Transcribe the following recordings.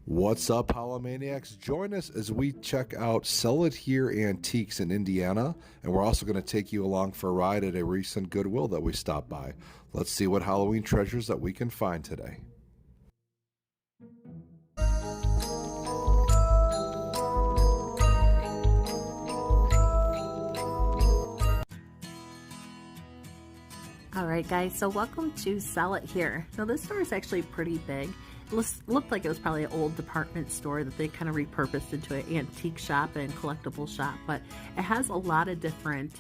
What's up, Hallowmaniacs? Join us as we check out Sell It Here Antiques in Indiana, and we're also going to take you along for a ride at a recent Goodwill that we stopped by. Let's see what Halloween treasures that we can find today. Alright guys, so welcome to Sell It Here. Now this store is actually pretty big. It looked like it was probably an old department store that they kind of repurposed into an antique shop and collectible shop, but it has a lot of different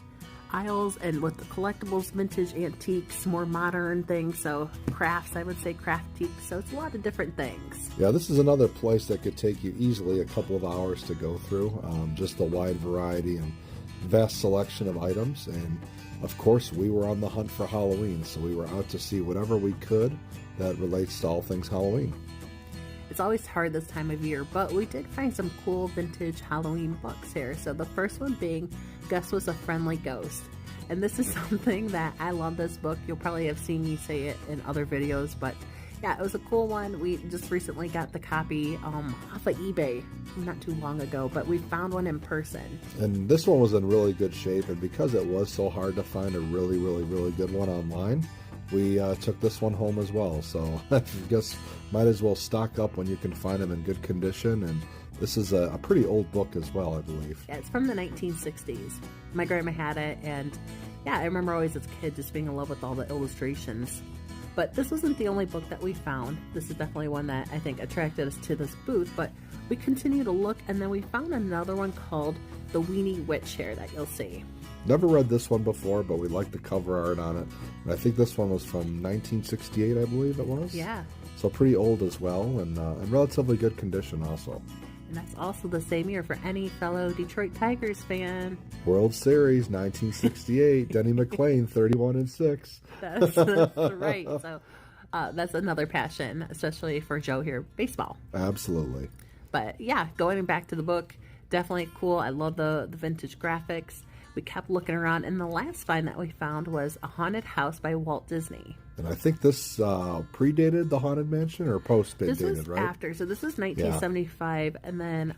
aisles, and with the collectibles, vintage, antiques, more modern things, so crafts, I would say craftiques, so it's a lot of different things. Yeah, this is another place that could take you easily a couple of hours to go through. Just a wide variety and vast selection of items, and of course we were on the hunt for Halloween, so we were out to see whatever we could that relates to all things Halloween. It's always hard this time of year, but we did find some cool vintage Halloween books here. So the first one being Gus Was a Friendly Ghost, and this is something that I love this book. You'll probably have seen me say it in other videos, but yeah, it was a cool one. We just recently got the copy off of eBay not too long ago, but we found one in person. And this one was in really good shape, and because it was so hard to find a really good one online, we took this one home as well. So I guess might as well stock up when you can find them in good condition. And this is a pretty old book as well, I believe. Yeah, it's from the 1960s. My grandma had it, and yeah, I remember always as a kid just being in love with all the illustrations. But this wasn't the only book that we found. This is definitely one that I think attracted us to this booth, but we continued to look, and then we found another one called The Weenie Witch here that you'll see. Never read this one before, but we like the cover art on it. And I think this one was from 1968, I believe it was. Yeah. So pretty old as well, and in relatively good condition also. And that's also the same year for any fellow Detroit Tigers fan. World Series, 1968, Denny McLain, 31-6. That's right. So that's another passion, especially for Joe here, baseball. Absolutely. But yeah, going back to the book, definitely cool. I love the vintage graphics. We kept looking around, and the last find that we found was A Haunted House by Walt Disney. And I think this predated the Haunted Mansion, or post-dated, right? This was after, so this is 1975, yeah. And then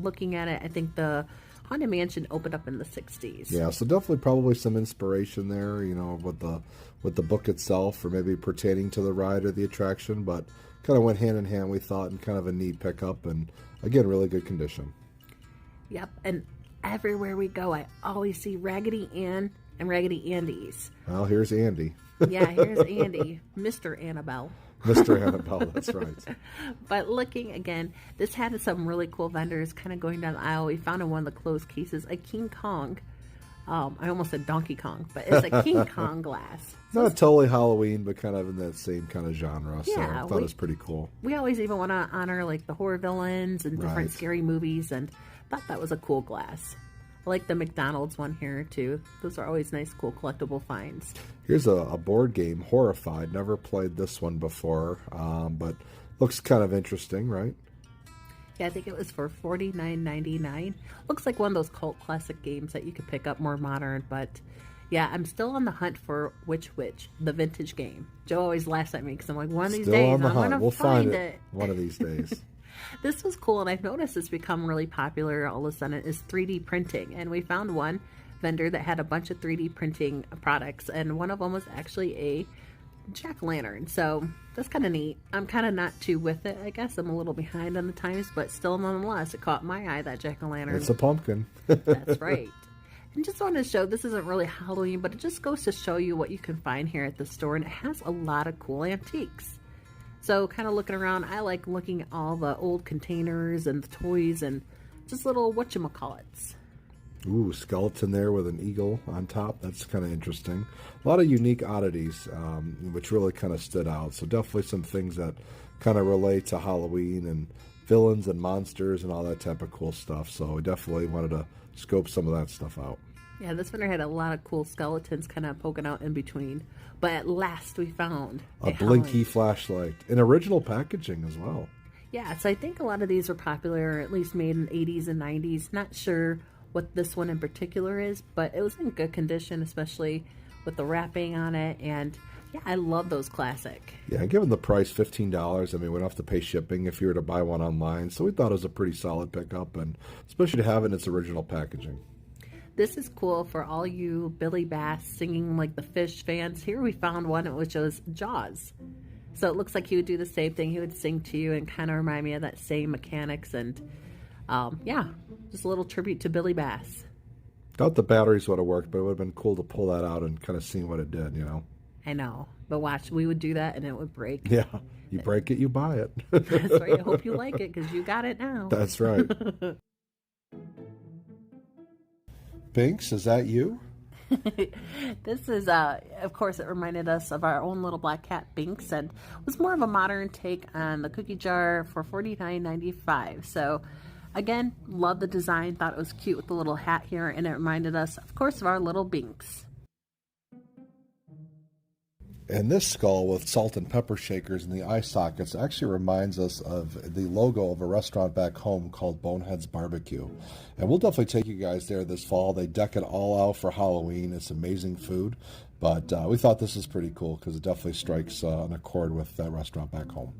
looking at it, I think the Haunted Mansion opened up in the 60s. Yeah, so definitely probably some inspiration there, you know, with the book itself, or maybe pertaining to the ride or the attraction, but kind of went hand in hand, we thought, and kind of a neat pickup, and again, really good condition. Yep, and everywhere we go, I always see Raggedy Ann and Raggedy Andy's. Well, here's Andy. Yeah, here's Andy, Mr. Annabelle. Mr. Annabelle, that's right. But looking again, this had some really cool vendors kind of going down the aisle. We found in one of the closed cases a King Kong. I almost said Donkey Kong, but it's a King Kong glass. So not totally Halloween, but kind of in that same kind of genre. Yeah, so I thought it was pretty cool. We always even want to honor like the horror villains and different scary movies, and thought that was a cool glass. I like the McDonald's one here too. Those are always nice, cool collectible finds. Here's a board game, Horrified. Never played this one before, but looks kind of interesting, right? Yeah, I think it was for $49.99. Looks like one of those cult classic games that you could pick up more modern, but yeah, I'm still on the hunt for Witch, the vintage game. Joe always laughs at me because I'm like, one of these days I'm going to find it. One of these days. This was cool, and I've noticed it's become really popular all of a sudden, is 3D printing. And we found one vendor that had a bunch of 3D printing products, and one of them was actually a jack-o'-lantern. So that's kind of neat. I'm kind of not too with it, I guess. I'm a little behind on the times, but still, nonetheless, it caught my eye, that jack-o'-lantern. It's a pumpkin. That's right. And just wanted to show, this isn't really Halloween, but it just goes to show you what you can find here at the store, and it has a lot of cool antiques. So kind of looking around, I like looking at all the old containers and the toys and just little whatchamacallits. Ooh, skeleton there with an eagle on top. That's kind of interesting. A lot of unique oddities, which really kind of stood out. So definitely some things that kind of relate to Halloween and villains and monsters and all that type of cool stuff. So we definitely wanted to scope some of that stuff out. Yeah, this vendor had a lot of cool skeletons kind of poking out in between. But at last we found a blinky flashlight in original packaging as well. Yeah, so I think a lot of these were popular, at least made in the 80s and 90s. Not sure what this one in particular is, but it was in good condition, especially with the wrapping on it. And Yeah, I love those classic. Yeah, given the price, $15, I mean, we don't have to pay shipping if you were to buy one online. So we thought it was a pretty solid pickup, and especially to have it in its original packaging. This is cool for all you Billy Bass singing like the fish fans. Here we found one which was Jaws. So it looks like he would do the same thing. He would sing to you and kind of remind me of that same mechanics. And yeah, just a little tribute to Billy Bass. Doubt the batteries would have worked, but it would have been cool to pull that out and kind of see what it did, you know. I know, but watch, we would do that and it would break. Yeah, you break it, you buy it. That's right. I hope you like it because you got it now. That's right. Binks, is that you? This is, of course, it reminded us of our own little black cat Binks, and was more of a modern take on the cookie jar for $49.95. So, again, love the design. Thought it was cute with the little hat here, and it reminded us, of course, of our little Binks. And this skull with salt and pepper shakers and the eye sockets actually reminds us of the logo of a restaurant back home called Bonehead's Barbecue. And we'll definitely take you guys there this fall. They deck it all out for Halloween. It's amazing food. But we thought this is pretty cool because it definitely strikes an accord with that restaurant back home.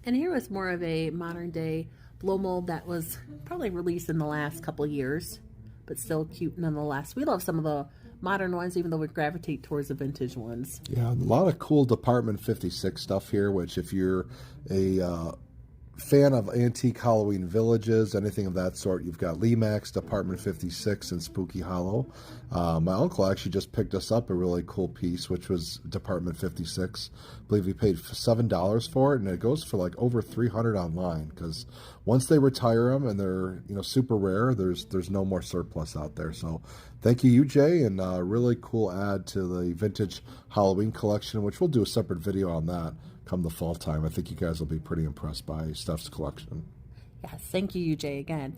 And here was more of a modern day blow mold that was probably released in the last couple of years, but still cute nonetheless. We love some of the modern ones, even though we gravitate towards the vintage ones. Yeah, a lot of cool Department 56 stuff here, which if you're a fan of antique Halloween villages, anything of that sort, you've got Lemax, Department 56, and Spooky Hollow. My uncle actually just picked us up a really cool piece, which was Department 56. I believe he paid $7 for it, and it goes for like over $300 online, because once they retire them and they're super rare, there's no more surplus out there. So thank you, UJ, and a really cool add to the vintage Halloween collection, which we'll do a separate video on that come the fall time. I think you guys will be pretty impressed by Steph's collection. Yes, thank you, UJ, again.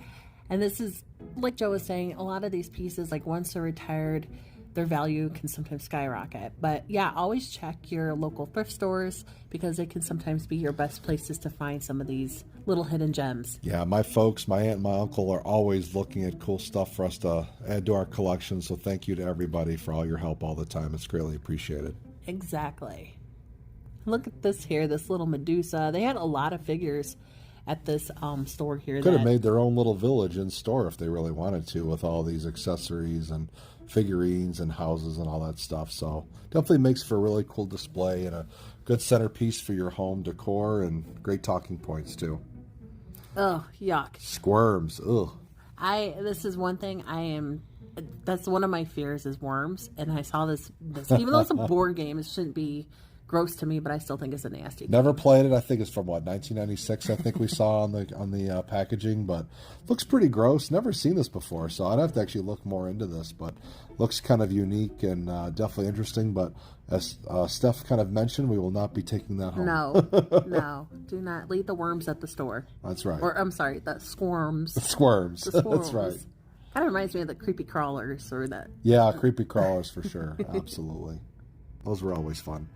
And this is, like Joe was saying, a lot of these pieces, like once they're retired, their value can sometimes skyrocket. But yeah, always check your local thrift stores because they can sometimes be your best places to find some of these little hidden gems. Yeah, my folks, my aunt and my uncle are always looking at cool stuff for us to add to our collection. So thank you to everybody for all your help all the time. It's greatly appreciated. Exactly. Look at this here, this little Medusa. They had a lot of figures at this store here. Could have made their own little village in store if they really wanted to, with all these accessories and figurines and houses and all that stuff. So definitely makes for a really cool display and a good centerpiece for your home decor, and great talking points too. Oh, yuck. Squirms. Ugh. This is one thing that's one of my fears is worms. And I saw this even though it's a board game, it shouldn't be gross to me, but I still think it's a nasty. Never played it. I think it's from 1996. I think we saw on the packaging, but looks pretty gross. Never seen this before, so I'd have to actually look more into this. But looks kind of unique and definitely interesting. But as Steph kind of mentioned, we will not be taking that home. No, do not leave the worms at the store. That's right. Or I'm sorry, the squirms. The squirms. The squirms. That's right. Kind of reminds me of the creepy crawlers or that. Yeah, creepy crawlers for sure. Absolutely. Those were always fun.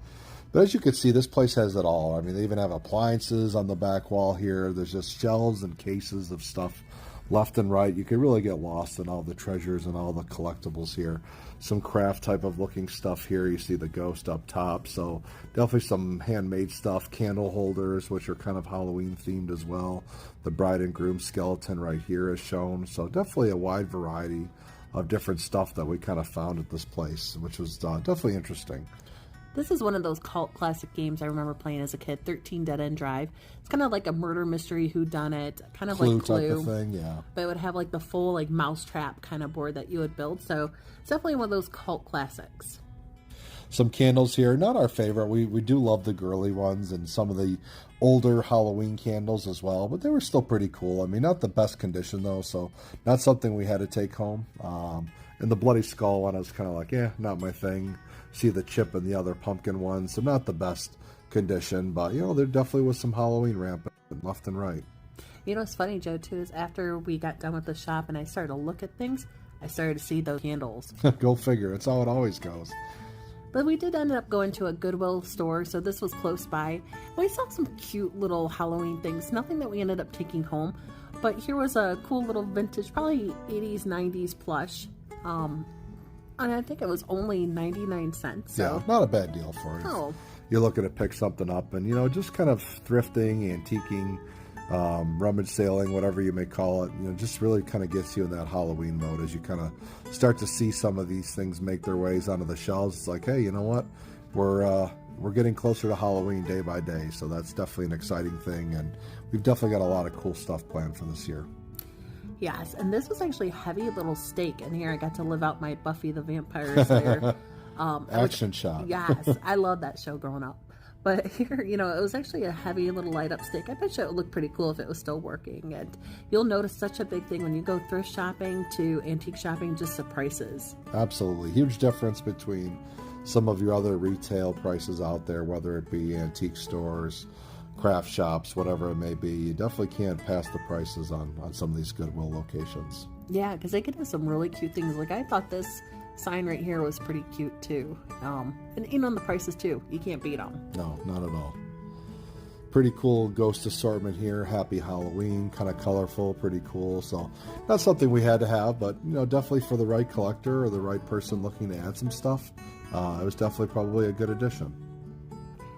But as you can see, this place has it all. I mean, they even have appliances on the back wall here. There's just shelves and cases of stuff left and right. You could really get lost in all the treasures and all the collectibles here. Some craft type of looking stuff here. You see the ghost up top. So definitely some handmade stuff. Candle holders, which are kind of Halloween themed as well. The bride and groom skeleton right here is shown. So definitely a wide variety of different stuff that we kind of found at this place, which was definitely interesting. This is one of those cult classic games I remember playing as a kid, 13 Dead End Drive. It's kind of like a murder mystery whodunit, kind of like Clue. Type of thing, yeah. But it would have like the full like mousetrap kind of board that you would build. So it's definitely one of those cult classics. Some candles here, not our favorite. We do love the girly ones and some of the older Halloween candles as well, but they were still pretty cool. I mean, not the best condition though, so not something we had to take home. And the Bloody Skull one, I was kind of like, not my thing. See the chip and the other pumpkin ones, so not the best condition, but there definitely was some Halloween rampant left and right. You know what's funny, Joe, too, is after we got done with the shop and I started to look at things, I started to see those candles. Go figure. It's how it always goes. But we did end up going to a Goodwill store, so this was close by. We saw some cute little Halloween things, nothing that we ended up taking home, but here was a cool little vintage, probably 80s, 90s plush. And I think it was only 99 cents. So. Yeah, not a bad deal for you. Oh. You're looking to pick something up and, you know, just kind of thrifting, antiquing, rummage sailing, whatever you may call it, you know, just really kind of gets you in that Halloween mode as you kind of start to see some of these things make their ways onto the shelves. It's like, hey, you know what? We're getting closer to Halloween day by day, so that's definitely an exciting thing, and we've definitely got a lot of cool stuff planned for this year. Yes, and this was actually a heavy little steak, and here I got to live out my Buffy the Vampire Slayer action shot. Yes, I love that show growing up. But here, you know, it was actually a heavy little light up steak. I bet you it would look pretty cool if it was still working. And you'll notice such a big thing when you go thrift shopping to antique shopping, just the prices. Absolutely. Huge difference between some of your other retail prices out there, whether it be antique stores, craft shops, whatever it may be. You definitely can't pass the prices on some of these Goodwill locations. Yeah, because they could have some really cute things. Like I thought this sign right here was pretty cute too. And even on the prices too, you can't beat them. No, not at all. Pretty cool ghost assortment here. Happy Halloween, kind of colorful, pretty cool. So not something we had to have, but you know, definitely for the right collector or the right person looking to add some stuff, it was definitely probably a good addition.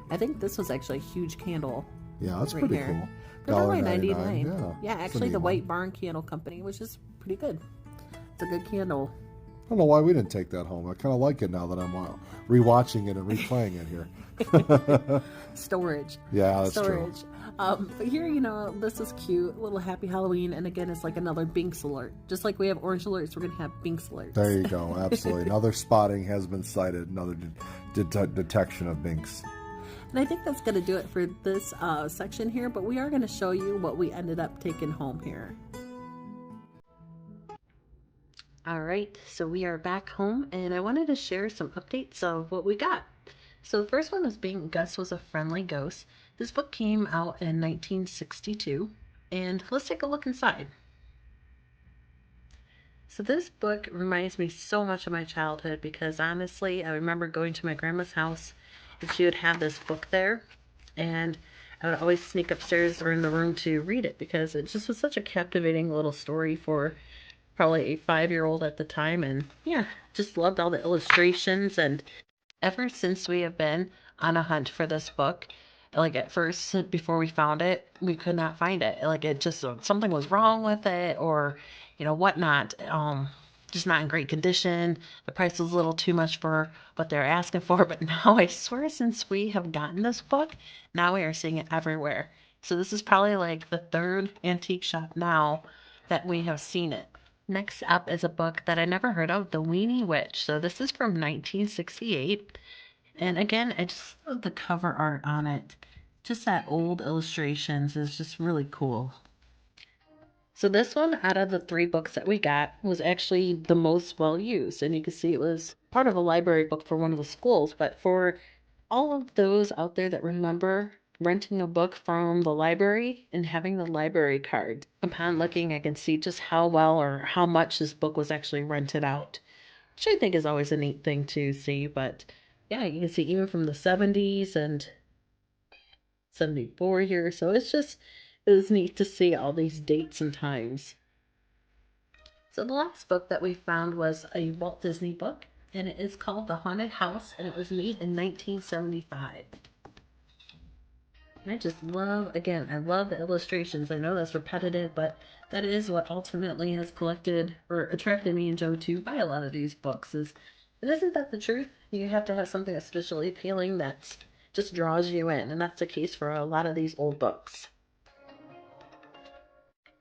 I think this was actually a huge candle. Yeah, that's right pretty here. cool. $1.99. Yeah, actually the one. White Barn Candle Company, which is pretty good. It's a good candle. I don't know why we didn't take that home. I kind of like it now that I'm rewatching it and replaying it here. Storage. Yeah, that's Storage. true. But here, you know, this is cute. Little happy Halloween. And again, it's like another Binks alert. Just like we have orange alerts, we're going to have Binks alerts. There you go. Absolutely. Another spotting has been cited. Another detection of Binks. And I think that's going to do it for this section here. But we are going to show you what we ended up taking home here. Alright, so we are back home, and I wanted to share some updates of what we got. So the first one was being Gus Was a Friendly Ghost. This book came out in 1962, and let's take a look inside. So this book reminds me so much of my childhood because honestly, I remember going to my grandma's house and she would have this book there, and I would always sneak upstairs or in the room to read it because it just was such a captivating little story for probably a 5-year-old at the time. And yeah, just loved all the illustrations. And ever since we have been on a hunt for this book, like at first before we found it, we could not find it. Like it just, something was wrong with it, or you know, whatnot. Just not in great condition. The price was a little too much for what they're asking for. But now I swear, since we have gotten this book, now we are seeing it everywhere. So this is probably like the third antique shop now that we have seen it. Next up is a book that I never heard of, The Weenie Witch. So this is from 1968. And again, I just love the cover art on it. Just that old illustrations is just really cool. So this one, out of the 3 books that we got, was actually the most well used. And you can see it was part of a library book for one of the schools. But for all of those out there that remember renting a book from the library and having the library card, upon looking, I can see just how well or how much this book was actually rented out, which I think is always a neat thing to see. But yeah, you can see even from the 70s and 74 here. So it was neat to see all these dates and times. So the last book that we found was a Walt Disney book, and it is called The Haunted House, and it was made in 1975. And I just love, again, I love the illustrations. I know that's repetitive, but that is what ultimately has collected or attracted me and Joe to buy a lot of these books. And isn't that the truth? You have to have something that's visually appealing that just draws you in, and that's the case for a lot of these old books.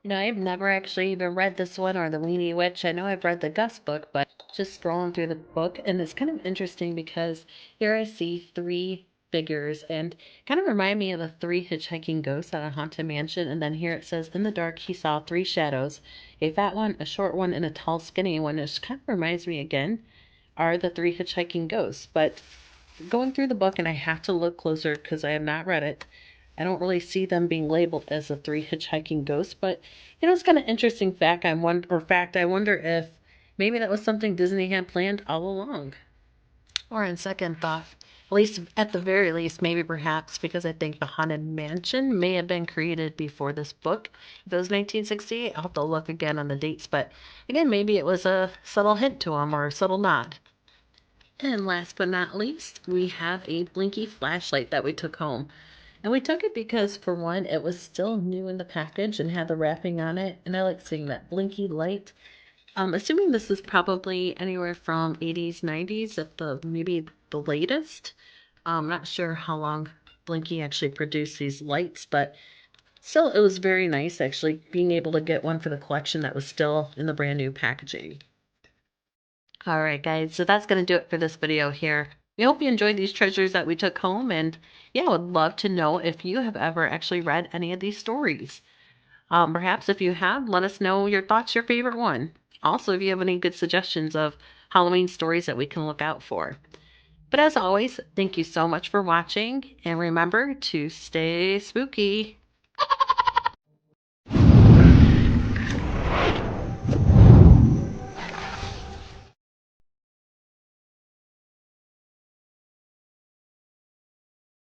You know, I've never actually even read this one or The Weenie Witch. I know I've read the Gus book, but just scrolling through the book, and it's kind of interesting because here I see 3 figures and kind of remind me of the 3 hitchhiking ghosts at a haunted mansion. And then here it says, in the dark he saw 3 shadows, a fat one, a short one, and a tall skinny one, which kind of reminds me again are the 3 hitchhiking ghosts. But going through the book, and I have to look closer because I have not read it, I don't really see them being labeled as the 3 hitchhiking ghosts. But you know, it's kind of interesting fact. I wonder if maybe that was something Disney had planned all along. Or in second thought, at least at the very least, maybe perhaps because I think the Haunted Mansion may have been created before this book. If it was 1968, I'll have to look again on the dates. But again, maybe it was a subtle hint to them or a subtle nod. And last but not least, we have a blinky flashlight that we took home. And we took it because, for one, it was still new in the package and had the wrapping on it. And I like seeing that blinky light. Assuming this is probably anywhere from 80s, 90s at the maybe the latest. I'm not sure how long Blinky actually produced these lights, but still, it was very nice actually being able to get one for the collection that was still in the brand new packaging. All right, guys, so that's going to do it for this video here. We hope you enjoyed these treasures that we took home, and yeah, I would love to know if you have ever actually read any of these stories. Perhaps if you have, let us know your thoughts, your favorite one. Also, if you have any good suggestions of Halloween stories that we can look out for. But as always, thank you so much for watching, and remember to stay spooky.